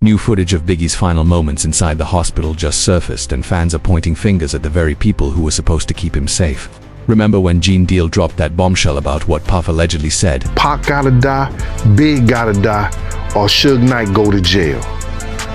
New footage of Biggie's final moments inside the hospital just surfaced, and fans are pointing fingers at the very people who were supposed to keep him safe. Remember when Gene Deal dropped that bombshell about what Puff allegedly said? Pac gotta die, Big gotta die, or Suge Knight go to jail.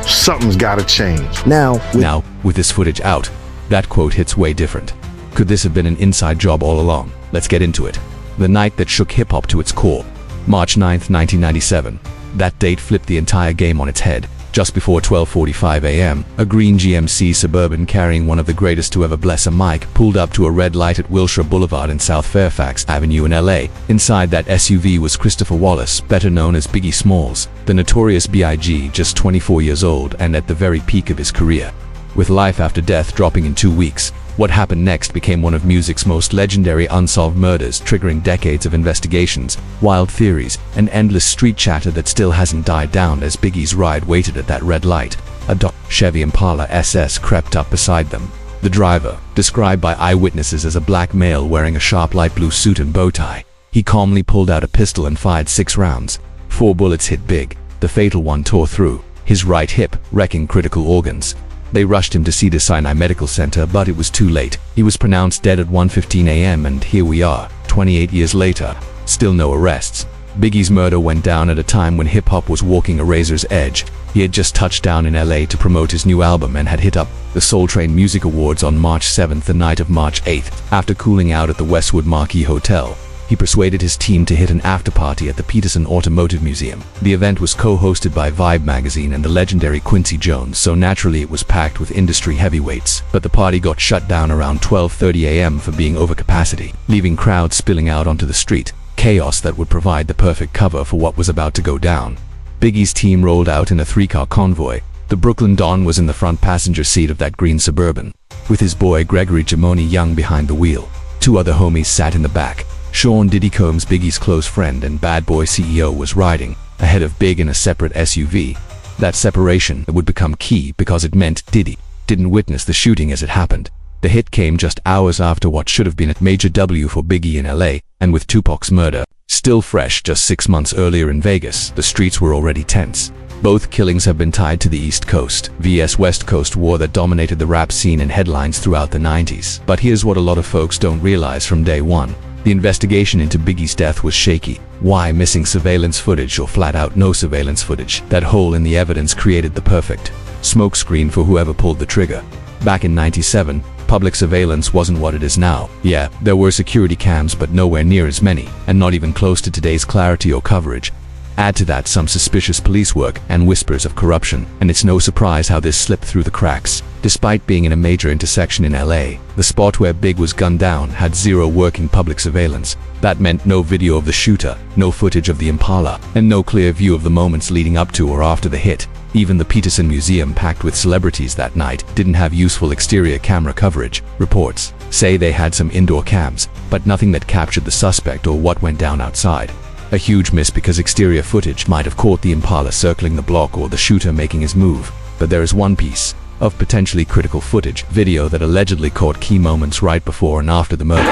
Something's gotta change. Now, with this footage out, that quote hits way different. Could this have been an inside job all along? Let's get into it. The night that shook hip-hop to its core. March 9th, 1997. That date flipped the entire game on its head. Just before 12:45 a.m., a green GMC Suburban carrying one of the greatest to ever bless a mic pulled up to a red light at Wilshire Boulevard and South Fairfax Avenue in LA. Inside that SUV was Christopher Wallace, better known as Biggie Smalls, the Notorious B.I.G, just 24 years old and at the very peak of his career. With Life After Death dropping in 2 weeks, what happened next became one of music's most legendary unsolved murders, triggering decades of investigations, wild theories, and endless street chatter that still hasn't died down as Biggie's ride waited at that red light. A Chevy Impala SS crept up beside them. The driver, described by eyewitnesses as a black male wearing a sharp light blue suit and bow tie, he calmly pulled out a pistol and fired 6 rounds. 4 bullets hit Big. The fatal one tore through his right hip, wrecking critical organs. They rushed him to Cedars-Sinai Medical Center, but it was too late. He was pronounced dead at 1:15 a.m. and here we are, 28 years later, still no arrests. Biggie's murder went down at a time when hip-hop was walking a razor's edge. He had just touched down in LA to promote his new album and had hit up the Soul Train Music Awards on March 7th, the night of March 8th. After cooling out at the Westwood Marquis Hotel, he persuaded his team to hit an after-party at the Peterson Automotive Museum. The event was co-hosted by Vibe magazine and the legendary Quincy Jones, so naturally it was packed with industry heavyweights. But the party got shut down around 12:30 a.m. for being over capacity, leaving crowds spilling out onto the street. Chaos that would provide the perfect cover for what was about to go down. Biggie's team rolled out in a 3-car convoy. The Brooklyn Don was in the front passenger seat of that green Suburban, with his boy Gregory Jamoni Young behind the wheel. 2 other homies sat in the back. Sean Diddy Combs, Biggie's close friend and Bad Boy CEO, was riding ahead of Big in a separate SUV. That separation would become key because it meant Diddy didn't witness the shooting as it happened. The hit came just hours after what should have been a major W for Biggie in LA, and with Tupac's murder still fresh just 6 months earlier in Vegas, the streets were already tense. Both killings have been tied to the East Coast vs West Coast war that dominated the rap scene and headlines throughout the 90s. But here's what a lot of folks don't realize from day one. The investigation into Biggie's death was shaky. Why missing surveillance footage or flat out no surveillance footage? That hole in the evidence created the perfect smokescreen for whoever pulled the trigger. Back in '97, public surveillance wasn't what it is now. Yeah, there were security cams, but nowhere near as many, and not even close to today's clarity or coverage. Add to that some suspicious police work and whispers of corruption, and it's no surprise how this slipped through the cracks. Despite being in a major intersection in LA, the spot where Big was gunned down had 0 working public surveillance. That meant no video of the shooter, no footage of the Impala, and no clear view of the moments leading up to or after the hit. Even the Peterson Museum, packed with celebrities that night, didn't have useful exterior camera coverage. Reports say they had some indoor cams, but nothing that captured the suspect or what went down outside. A huge miss because exterior footage might have caught the Impala circling the block or the shooter making his move. But there is one piece of potentially critical footage, video that allegedly caught key moments right before and after the murder.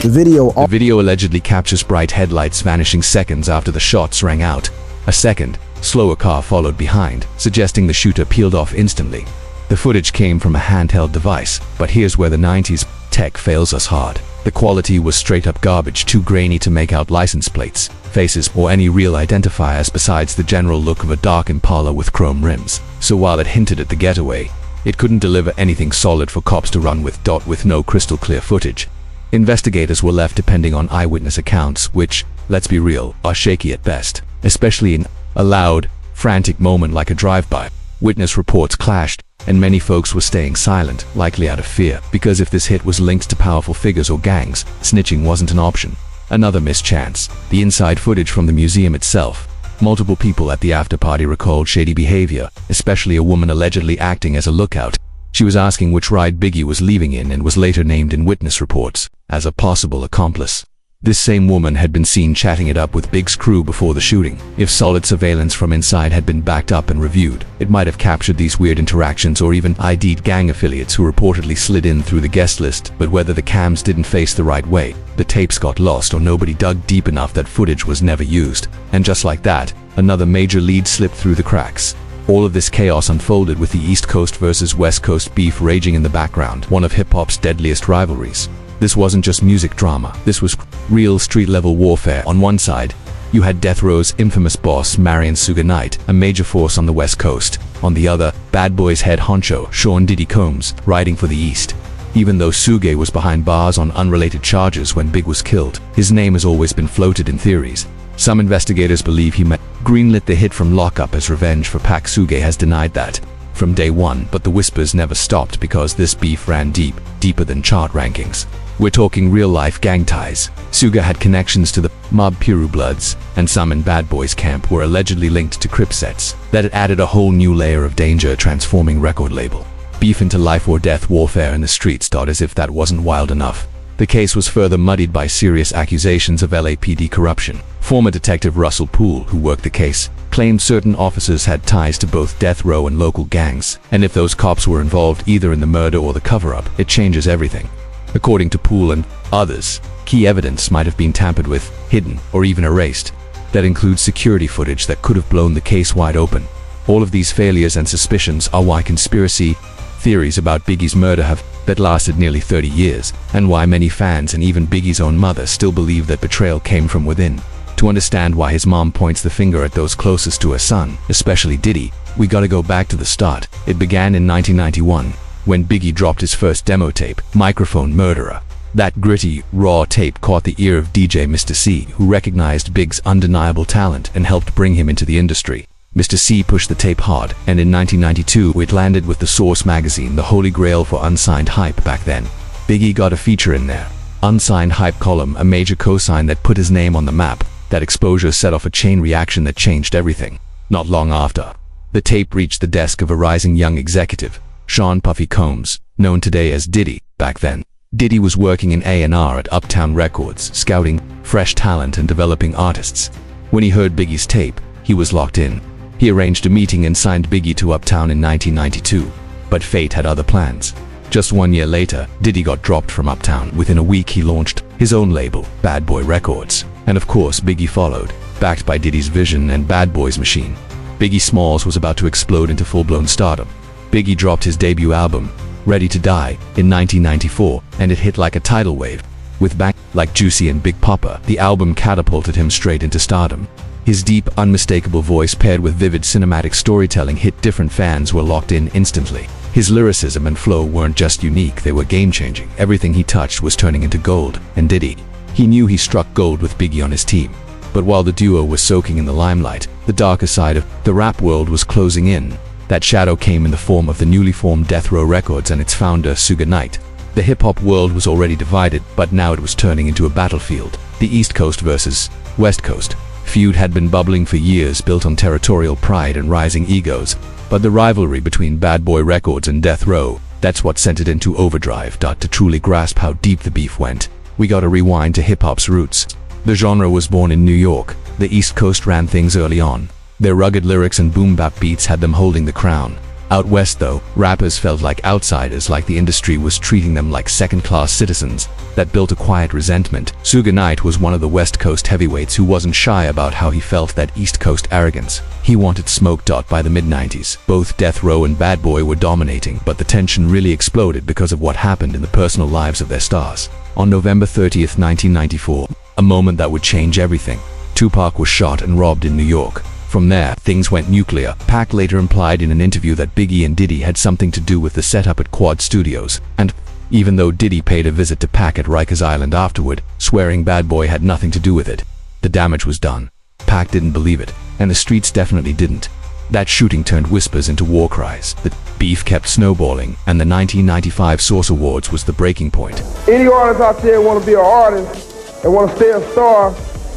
The video allegedly captures bright headlights vanishing seconds after the shots rang out. A second, slower car followed behind, suggesting the shooter peeled off instantly. The footage came from a handheld device, but here's where the 90s tech fails us hard. The quality was straight up garbage, too grainy to make out license plates, faces, or any real identifiers besides the general look of a dark Impala with chrome rims. So while it hinted at the getaway, it couldn't deliver anything solid for cops to run with. With no crystal clear footage, investigators were left depending on eyewitness accounts, which, let's be real, are shaky at best, especially in a loud, frantic moment like a drive-by. Witness reports clashed, and many folks were staying silent, likely out of fear, because if this hit was linked to powerful figures or gangs, snitching wasn't an option. Another missed chance, the inside footage from the museum itself. Multiple people at the after-party recalled shady behavior, especially a woman allegedly acting as a lookout. She was asking which ride Biggie was leaving in and was later named in witness reports as a possible accomplice. This same woman had been seen chatting it up with Big's crew before the shooting. If solid surveillance from inside had been backed up and reviewed, it might have captured these weird interactions or even ID'd gang affiliates who reportedly slid in through the guest list. But whether the cams didn't face the right way, the tapes got lost, or nobody dug deep enough, that footage was never used. And just like that, another major lead slipped through the cracks. All of this chaos unfolded with the East Coast versus West Coast beef raging in the background, one of hip-hop's deadliest rivalries. This wasn't just music drama, this was real street-level warfare. On one side, you had Death Row's infamous boss, Marion Suge Knight, a major force on the West Coast. On the other, Bad Boy's head honcho, Sean Diddy Combs, riding for the East. Even though Suge was behind bars on unrelated charges when Big was killed, his name has always been floated in theories. Some investigators believe he greenlit the hit from lockup as revenge for Pac. Suge has denied that from day one, but the whispers never stopped because this beef ran deep, deeper than chart rankings. We're talking real-life gang ties. Suge had connections to the mob Piru Bloods, and some in Bad Boy's camp were allegedly linked to Crip sets. That had added a whole new layer of danger, transforming record label beef into life-or-death warfare in the streets. As if that wasn't wild enough, the case was further muddied by serious accusations of LAPD corruption. Former Detective Russell Poole, who worked the case, claimed certain officers had ties to both Death Row and local gangs, and if those cops were involved either in the murder or the cover-up, it changes everything. According to Poole and others, key evidence might have been tampered with, hidden, or even erased. That includes security footage that could have blown the case wide open. All of these failures and suspicions are why conspiracy theories about Biggie's murder have that lasted nearly 30 years, and why many fans and even Biggie's own mother still believe that betrayal came from within. To understand why his mom points the finger at those closest to her son, especially Diddy, we gotta go back to the start. It began in 1991. When Biggie dropped his first demo tape, Microphone Murderer. That gritty, raw tape caught the ear of DJ Mr. C, who recognized Big's undeniable talent and helped bring him into the industry. Mr. C pushed the tape hard, and in 1992 it landed with the Source magazine, the holy grail for unsigned hype back then. Biggie got a feature in there. Unsigned hype column, a major cosign that put his name on the map. That exposure set off a chain reaction that changed everything. Not long after, the tape reached the desk of a rising young executive, Sean Puffy Combs, known today as Diddy. Back then, Diddy was working in A&R at Uptown Records, scouting fresh talent and developing artists. When he heard Biggie's tape, he was locked in. He arranged a meeting and signed Biggie to Uptown in 1992. But fate had other plans. Just 1 year later, Diddy got dropped from Uptown. Within a week, he launched his own label, Bad Boy Records. And of course, Biggie followed, backed by Diddy's vision and Bad Boy's machine. Biggie Smalls was about to explode into full-blown stardom. Biggie dropped his debut album, Ready to Die, in 1994, and it hit like a tidal wave. With bang like Juicy and Big Poppa, the album catapulted him straight into stardom. His deep, unmistakable voice paired with vivid cinematic storytelling hit different. Fans were locked in instantly. His lyricism and flow weren't just unique, they were game-changing. Everything he touched was turning into gold. And Diddy, he knew he struck gold with Biggie on his team. But while the duo was soaking in the limelight, the darker side of the rap world was closing in. That shadow came in the form of the newly formed Death Row Records and its founder, Suge Knight. The hip-hop world was already divided, but now it was turning into a battlefield. The East Coast versus West Coast feud had been bubbling for years, built on territorial pride and rising egos. But the rivalry between Bad Boy Records and Death Row, that's what sent it into overdrive. To truly grasp how deep the beef went, we gotta rewind to hip-hop's roots. The genre was born in New York. The East Coast ran things early on. Their rugged lyrics and boom-bap beats had them holding the crown. Out west though, rappers felt like outsiders, like the industry was treating them like second-class citizens. That built a quiet resentment. Suge Knight was one of the West Coast heavyweights who wasn't shy about how he felt that East Coast arrogance. He wanted smoke. By the mid-90s, both Death Row and Bad Boy were dominating, but the tension really exploded because of what happened in the personal lives of their stars. On November 30th, 1994, a moment that would change everything. Tupac was shot and robbed in New York. From there, things went nuclear. Pac later implied in an interview that Biggie and Diddy had something to do with the setup at Quad Studios, and even though Diddy paid a visit to Pac at Rikers Island afterward, swearing Bad Boy had nothing to do with it, the damage was done. Pac didn't believe it, and the streets definitely didn't. That shooting turned whispers into war cries. The beef kept snowballing, and the 1995 Source Awards was the breaking point. Any artist out there want to be an artist and want to stay a star,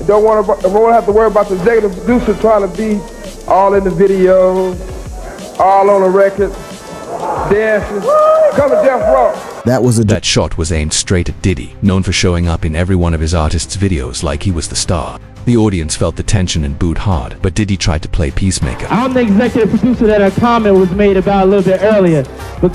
don't want to have to worry about the executive producer trying to be all in the video, all on the record, dancing. Come to Death Row. That shot was aimed straight at Diddy, known for showing up in every one of his artists' videos like he was the star. The audience felt the tension and booed hard, but Diddy tried to play peacemaker. I'm the executive producer that a comment was made about a little bit earlier. But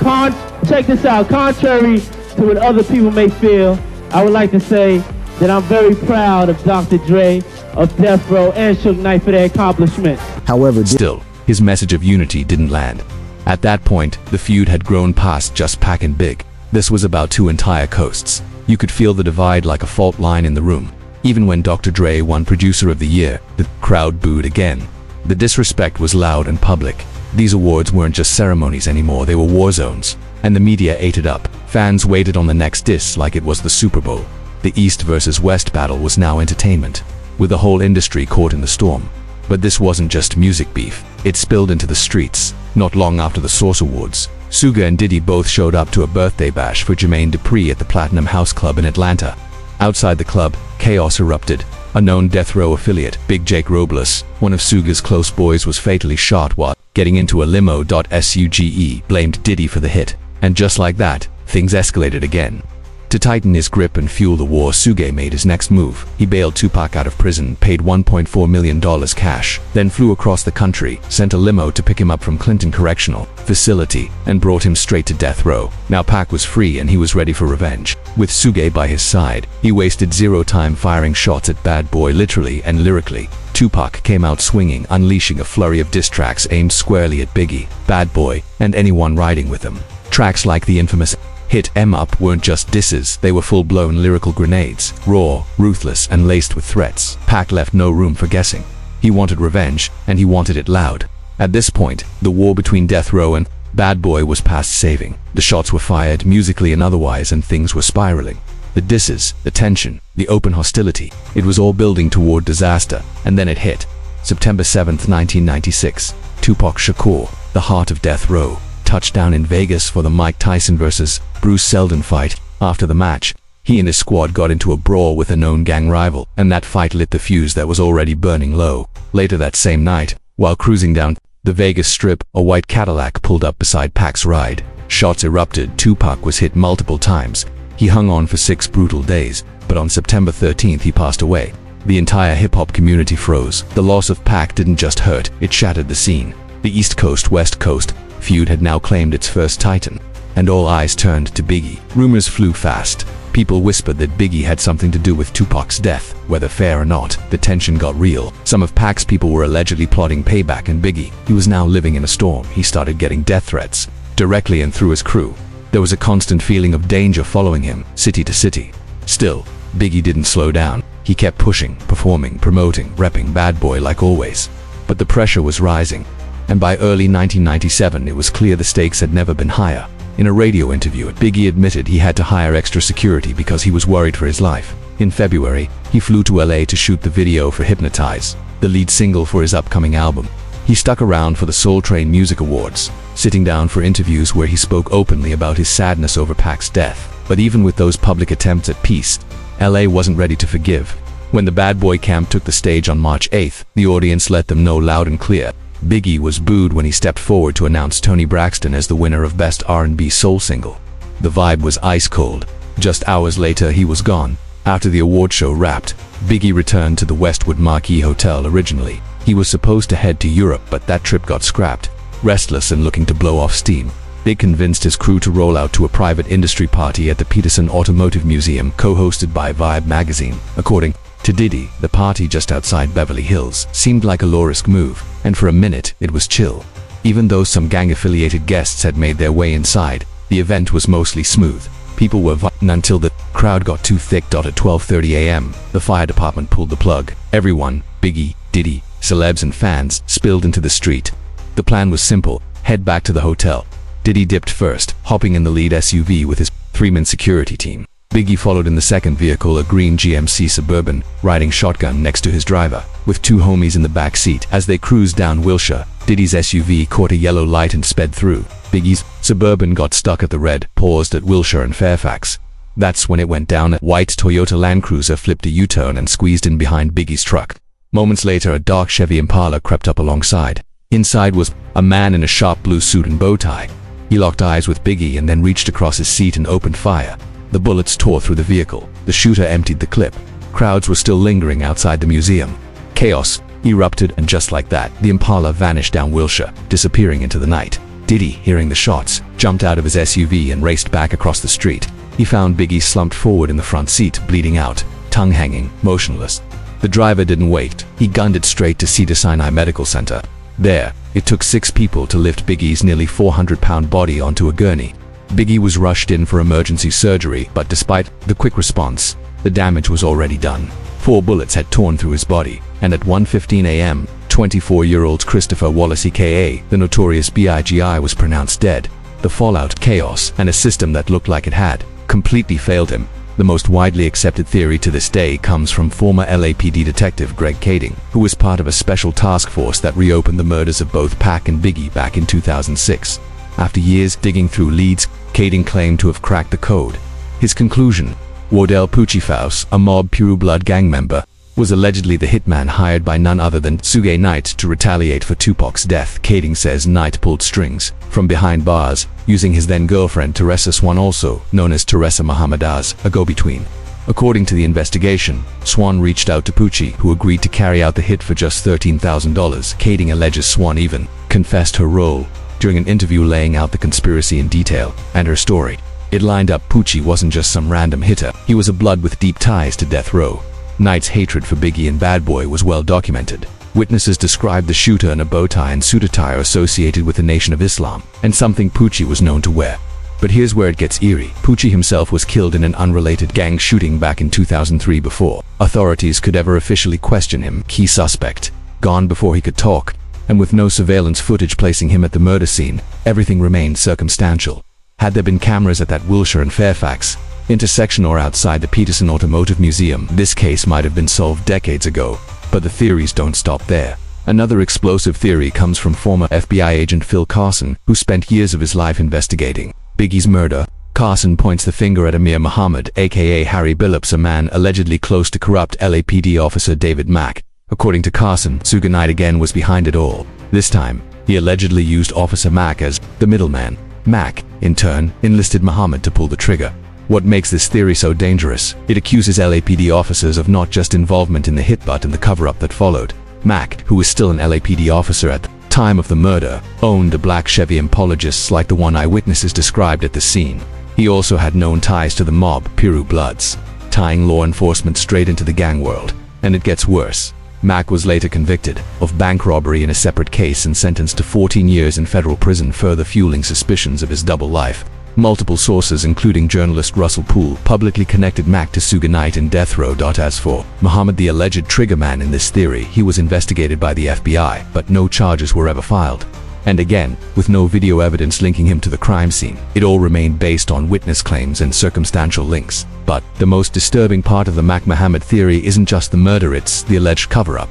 check this out, contrary to what other people may feel, I would like to say that I'm very proud of Dr. Dre, of Death Row, and Suge Knight for their accomplishments. However, still, his message of unity didn't land. At that point, the feud had grown past just Pac and Big. This was about two entire coasts. You could feel the divide like a fault line in the room. Even when Dr. Dre won Producer of the Year, the crowd booed again. The disrespect was loud and public. These awards weren't just ceremonies anymore, they were war zones. And the media ate it up. Fans waited on the next diss like it was the Super Bowl. The East versus West battle was now entertainment, with the whole industry caught in the storm. But this wasn't just music beef. It spilled into the streets. Not long after the Source Awards, Suga and Diddy both showed up to a birthday bash for Jermaine Dupri at the Platinum House Club in Atlanta. Outside the club, chaos erupted. A known Death Row affiliate, Big Jake Robles, one of Suga's close boys, was fatally shot while getting into a limo. Suge blamed Diddy for the hit. And just like that, things escalated again. To tighten his grip and fuel the war, Suge made his next move. He bailed Tupac out of prison, paid $1.4 million cash, then flew across the country, sent a limo to pick him up from Clinton Correctional Facility, and brought him straight to Death Row. Now Pac was free and he was ready for revenge. With Suge by his side, he wasted zero time firing shots at Bad Boy literally and lyrically. Tupac came out swinging, unleashing a flurry of diss tracks aimed squarely at Biggie, Bad Boy, and anyone riding with him. Tracks like the infamous Hit 'Em Up weren't just disses, they were full-blown lyrical grenades, raw, ruthless, and laced with threats. Pac left no room for guessing. He wanted revenge, and he wanted it loud. At this point, the war between Death Row and Bad Boy was past saving. The shots were fired, musically and otherwise, and things were spiraling. The disses, the tension, the open hostility, it was all building toward disaster, and then it hit. September 7th, 1996, Tupac Shakur, the heart of Death Row, touchdown in Vegas for the Mike Tyson vs. Bruce Seldon fight. After the match, he and his squad got into a brawl with a known gang rival, and that fight lit the fuse that was already burning low. Later that same night, while cruising down the Vegas Strip, a white Cadillac pulled up beside Pac's ride. Shots erupted. Tupac was hit multiple times. He hung on for 6 brutal days, but on September 13th he passed away. The entire hip-hop community froze. The loss of Pac didn't just hurt, it shattered the scene. The East Coast-West Coast feud had now claimed its first titan, and all eyes turned to Biggie. Rumors flew fast. People whispered that Biggie had something to do with Tupac's death. Whether fair or not, the tension got real. Some of Pac's people were allegedly plotting payback, and Biggie, he was now living in a storm. He started getting death threats, directly and through his crew. There was a constant feeling of danger following him, city to city. Still, Biggie didn't slow down. He kept pushing, performing, promoting, repping Bad Boy like always. But the pressure was rising, and by early 1997 it was clear the stakes had never been higher. In a radio interview, Biggie admitted he had to hire extra security because he was worried for his life. In February, he flew to LA to shoot the video for Hypnotize, the lead single for his upcoming album. He stuck around for the Soul Train Music Awards, sitting down for interviews where he spoke openly about his sadness over Pac's death. But even with those public attempts at peace, LA wasn't ready to forgive. When the Bad Boy camp took the stage on March 8th, the audience let them know loud and clear. Biggie was booed when he stepped forward to announce Toni Braxton as the winner of Best R&B Soul Single. The vibe was ice cold. Just hours later, he was gone. After the award show wrapped, Biggie returned to the Westwood Marquis Hotel originally. He was supposed to head to Europe, but that trip got scrapped. Restless and looking to blow off steam, Big convinced his crew to roll out to a private industry party at the Peterson Automotive Museum, co-hosted by Vibe magazine. According to Diddy, the party just outside Beverly Hills seemed like a low-risk move, and for a minute it was chill. Even though some gang-affiliated guests had made their way inside, the event was mostly smooth. People were vibing until the crowd got too thick. At 12:30 a.m., the fire department pulled the plug. Everyone, Biggie, Diddy, celebs and fans, spilled into the street. The plan was simple: head back to the hotel. Diddy dipped first, hopping in the lead SUV with his 3-man security team. Biggie followed in the second vehicle, a green GMC Suburban, riding shotgun next to his driver, with 2 homies in the back seat. As they cruised down Wilshire, Diddy's SUV caught a yellow light and sped through. Biggie's Suburban got stuck at the red, paused at Wilshire and Fairfax. That's when it went down. A white Toyota Land Cruiser flipped a U-turn and squeezed in behind Biggie's truck. Moments later, a dark Chevy Impala crept up alongside. Inside was a man in a sharp blue suit and bow tie. He locked eyes with Biggie and then reached across his seat and opened fire. The bullets tore through the vehicle. The shooter emptied the clip. Crowds were still lingering outside the museum. Chaos erupted, and just like that, the Impala vanished down Wilshire, disappearing into the night. Diddy, hearing the shots, jumped out of his SUV and raced back across the street. He found Biggie slumped forward in the front seat, bleeding out, tongue hanging, motionless. The driver didn't wait. He gunned it straight to Cedars-Sinai Medical Center. There, it took 6 people to lift Biggie's nearly 400-pound body onto a gurney. Biggie was rushed in for emergency surgery, but despite the quick response, the damage was already done. 4 bullets had torn through his body, and at 1:15 a.m., 24-year-old Christopher Wallace aka the Notorious B.I.G. was pronounced dead. The fallout, chaos, and a system that looked like it had completely failed him. The most widely accepted theory to this day comes from former LAPD detective Greg Kading, who was part of a special task force that reopened the murders of both Pac and Biggie back in 2006. After years digging through leads, Kading claimed to have cracked the code. His conclusion: Wardell Puccifaus, a mob Pure Blood gang member, was allegedly the hitman hired by none other than Suge Knight to retaliate for Tupac's death. Kading says Knight pulled strings from behind bars, using his then-girlfriend Teresa Swan, also known as Teresa Muhammad, as a go-between. According to the investigation, Swan reached out to Pucci, who agreed to carry out the hit for just $13,000. Kading alleges Swan even confessed her role during an interview, laying out the conspiracy in detail and her story. It lined up. Pucci wasn't just some random hitter. He was a blood with deep ties to death row. Knight's hatred for Biggie and Bad Boy was well documented. Witnesses described the shooter in a bow tie and suit attire associated with the Nation of Islam, and something Pucci was known to wear. But here's where it gets eerie. Pucci himself was killed in an unrelated gang shooting back in 2003 before authorities could ever officially question him. Key suspect, gone before he could talk, and with no surveillance footage placing him at the murder scene, everything remained circumstantial. Had there been cameras at that Wilshire and Fairfax intersection or outside the Peterson Automotive Museum, this case might have been solved decades ago. But the theories don't stop there. Another explosive theory comes from former FBI agent Phil Carson, who spent years of his life investigating Biggie's murder. Carson points the finger at Amir Muhammad, aka Harry Billups, a man allegedly close to corrupt LAPD officer David Mack. According to Carson, Suge Knight again was behind it all. This time, he allegedly used Officer Mack as the middleman. Mack, in turn, enlisted Muhammad to pull the trigger. What makes this theory so dangerous? It accuses LAPD officers of not just involvement in the hit but in the cover-up that followed. Mack, who was still an LAPD officer at the time of the murder, owned a black Chevy Impala just like the one eyewitnesses described at the scene. He also had known ties to the mob, Pure Bloods, tying law enforcement straight into the gang world. And it gets worse. Mack was later convicted of bank robbery in a separate case and sentenced to 14 years in federal prison, further fueling suspicions of his double life. Multiple sources, including journalist Russell Poole, publicly connected Mack to Suge Knight in death row. As for Muhammad, the alleged triggerman in this theory, he was investigated by the FBI, but no charges were ever filed. And again, with no video evidence linking him to the crime scene, it all remained based on witness claims and circumstantial links. But the most disturbing part of the Mack Muhammad theory isn't just the murder, it's the alleged cover-up.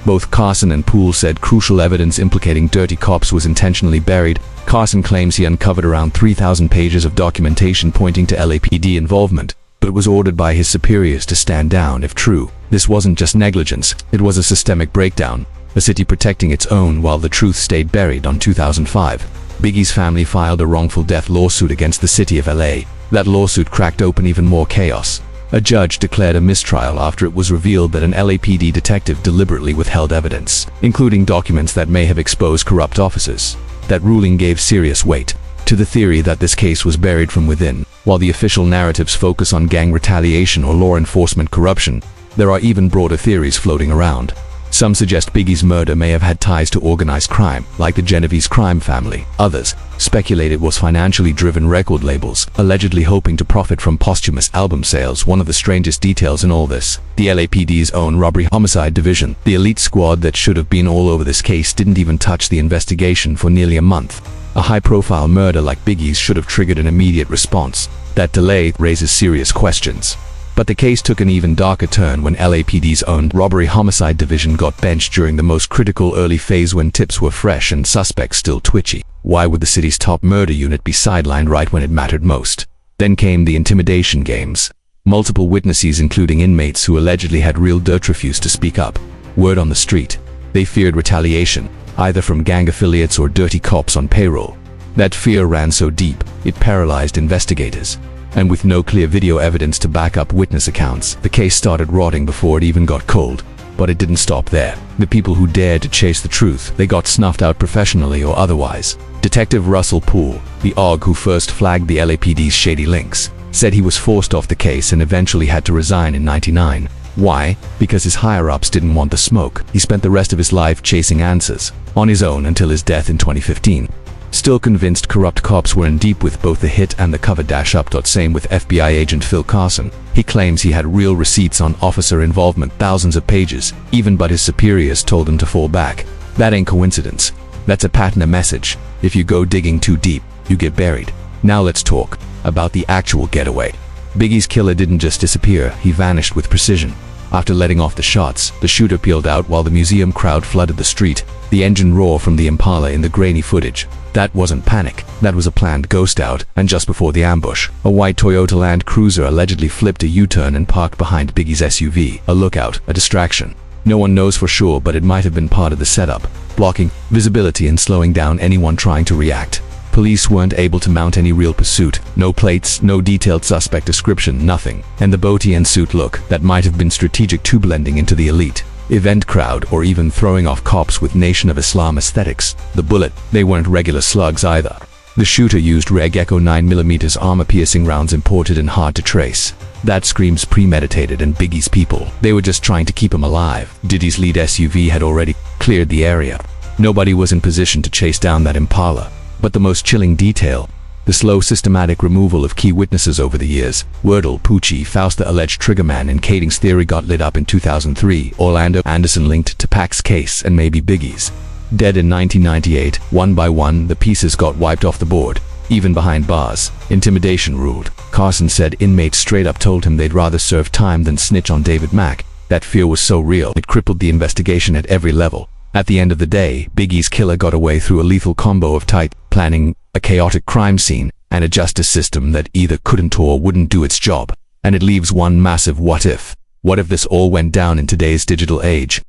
Both Carson and Poole said crucial evidence implicating dirty cops was intentionally buried. Carson claims he uncovered around 3,000 pages of documentation pointing to LAPD involvement, but was ordered by his superiors to stand down if true. This wasn't just negligence, it was a systemic breakdown, a city protecting its own while the truth stayed buried. On 2005, Biggie's family filed a wrongful death lawsuit against the city of LA. That lawsuit cracked open even more chaos. A judge declared a mistrial after it was revealed that an LAPD detective deliberately withheld evidence, including documents that may have exposed corrupt officers. That ruling gave serious weight to the theory that this case was buried from within. While the official narratives focus on gang retaliation or law enforcement corruption, there are even broader theories floating around. Some suggest Biggie's murder may have had ties to organized crime, like the Genovese crime family. Others speculate it was financially driven, record labels allegedly hoping to profit from posthumous album sales. One of the strangest details in all this, the LAPD's own robbery homicide division, the elite squad that should have been all over this case, didn't even touch the investigation for nearly a month. A high-profile murder like Biggie's should have triggered an immediate response. That delay raises serious questions. But the case took an even darker turn when LAPD's own robbery homicide division got benched during the most critical early phase, when tips were fresh and suspects still twitchy. Why would the city's top murder unit be sidelined right when it mattered most? Then came the intimidation games. Multiple witnesses, including inmates who allegedly had real dirt, refused to speak up. Word on the street: they feared retaliation, either from gang affiliates or dirty cops on payroll. That fear ran so deep, it paralyzed investigators. And with no clear video evidence to back up witness accounts, the case started rotting before it even got cold. But it didn't stop there. The people who dared to chase the truth, they got snuffed out professionally or otherwise. Detective Russell Poole, the OG who first flagged the LAPD's shady links, said he was forced off the case and eventually had to resign in '99. Why? Because his higher-ups didn't want the smoke. He spent the rest of his life chasing answers, on his own until his death in 2015. Still convinced corrupt cops were in deep with both the hit and the cover-up. Same with FBI agent Phil Carson. He claims he had real receipts on officer involvement, thousands of pages, even but his superiors told him to fall back. That ain't coincidence. That's a pattern, a message. If you go digging too deep, you get buried. Now let's talk about the actual getaway. Biggie's killer didn't just disappear, he vanished with precision. After letting off the shots, the shooter peeled out while the museum crowd flooded the street, the engine roar from the Impala in the grainy footage. That wasn't panic, that was a planned ghost out, and just before the ambush, a white Toyota Land Cruiser allegedly flipped a U-turn and parked behind Biggie's SUV, a lookout, a distraction. No one knows for sure, but it might have been part of the setup, blocking visibility and slowing down anyone trying to react. Police weren't able to mount any real pursuit, no plates, no detailed suspect description, nothing. And the boaty and suit look, that might have been strategic to blending into the elite event crowd or even throwing off cops with Nation of Islam aesthetics. The bullet, they weren't regular slugs either. The shooter used Reg Echo 9mm armor-piercing rounds imported and hard to trace. That screams premeditated and Biggie's people. They were just trying to keep him alive. Diddy's lead SUV had already cleared the area. Nobody was in position to chase down that Impala. But the most chilling detail, the slow systematic removal of key witnesses over the years. Wordle, Poochie, Faust, the alleged triggerman in Kading's theory got lit up in 2003, Orlando Anderson linked to Pac's case and maybe Biggie's. Dead in 1998, one by one the pieces got wiped off the board. Even behind bars, intimidation ruled. Carson said inmates straight up told him they'd rather serve time than snitch on David Mack. That fear was so real, it crippled the investigation at every level. At the end of the day, Biggie's killer got away through a lethal combo of tight planning, a chaotic crime scene, and a justice system that either couldn't or wouldn't do its job. And it leaves one massive what if. What if this all went down in today's digital age?